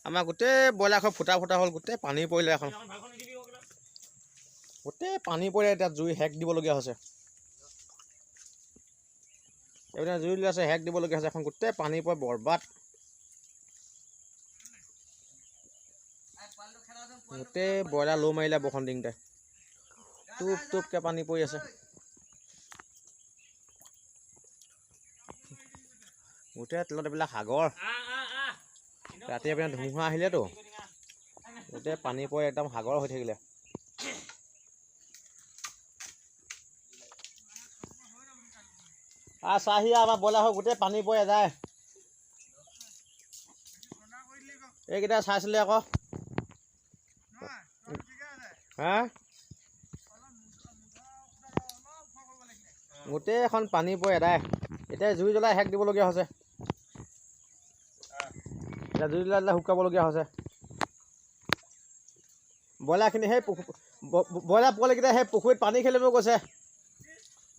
আমাৰ গোটেই ব্ৰইলাৰখন ফুটা ফুটা হ'ল, গোটেই পানী পৰিলে এখন। গোটেই পানী পৰি এতিয়া জুই হেক দিবলগীয়া হৈছে। এইপিনে জুই আছে, হেক দিবলগীয়া হৈছে, এখন গোটেই পানী পৰি বৰবাদ। গোটেই ব্ৰইলাৰ লো মাৰিলে বৰষুণ দিওঁতে, টুপ টুপকৈ পানী পৰি আছে। গোটেই তলত এইবিলাক সাগৰ। ৰাতি এইপিনে ধুমুহা আহিলেতো গোটেই পানী পৰি একদম সাগৰ হৈ থাকিলে। চাহি আমাৰ ব্ৰইলাৰ হৈ গোটেই পানী পৰি যায়। এইকেইটা চাইছিলে আকৌ। হা গোটেইখন পানী পৰি এদায়। এতিয়া জুই জ্বলাই হেক দিবলগীয়া হৈছে। এতিয়া জুই জ্বলাই দিলে শুকাবলগীয়া হৈছে। ব্ৰইলাৰখিনি সেই ব্ৰইলাৰ পোৱালিকেইটা সেই পুখুৰীত পানী খেলিব গৈছে।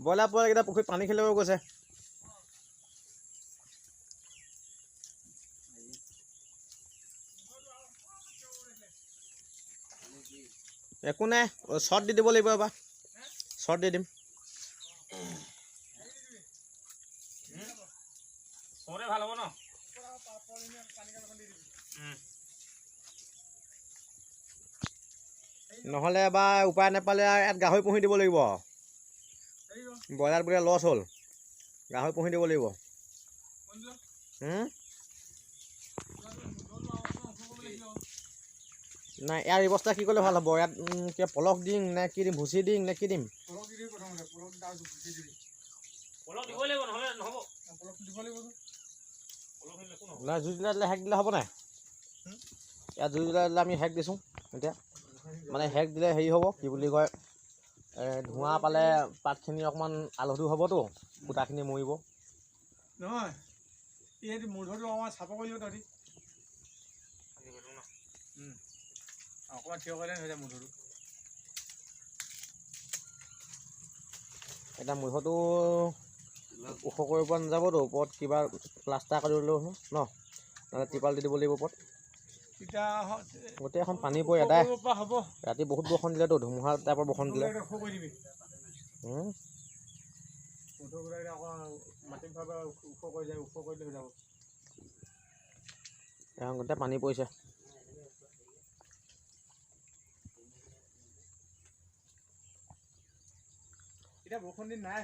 ব্ৰইলাৰ পোৱালিকেইটা পুখুৰীত পানী খেলিব গৈছে। একো নাই, শ্বৰ্ট দি দিব লাগিব এবাৰ। শ্বৰ্ট দি দিম। ভাল হ'ব ন? নহ'লে এবাৰ উপায় নাপালে ইয়াত গাহৰি পুহি দিব লাগিব। ব্ৰইলাৰ বোলে লছ হ'ল, গাহৰি পুহি দিব লাগিব। নাই, ইয়াৰ ব্যৱস্থা কি কৰিলে ভাল হ'ব? ইয়াত কিবা পলস দিম নে কি দিম? ভুচি দিম নে কি দিম? নাই, জুই জ্বলাই দিলে হেক দিলে হ'ব নাই? ইয়াত জুই জ্বলাই দিলে আমি হেক দিছোঁ এতিয়া। মানে হেক দিলে হেৰি হ'ব, কি বুলি কয়, ধোঁৱা পালে পাতখিনি অকণমান আলসু হ'বতো, সূতাখিনি মৰিব। নহয়, এই মূৰটো অকণমান চাফা কৰি দিব তহঁতি। অকণমান থিয় কৰিলে হৈ যায় মূৰটো। এতিয়া মূৰটো ওখ কৰিব পৰা নাযাবতো, ওপৰত কিবা প্লাষ্টাৰ কৰি দিলেও ন, নহ'লে টিপাল দি দিব লাগিব ওপৰত। গোটেইখন পানী পৰি এদায়। ৰাতি বহুত বৰষুণ দিলেতো, ধুমুহা টাইপৰ বৰষুণ দিলে। এখন গোটেই পানী পৰিছে। এতিয়া বৰষুণ দিন নাই।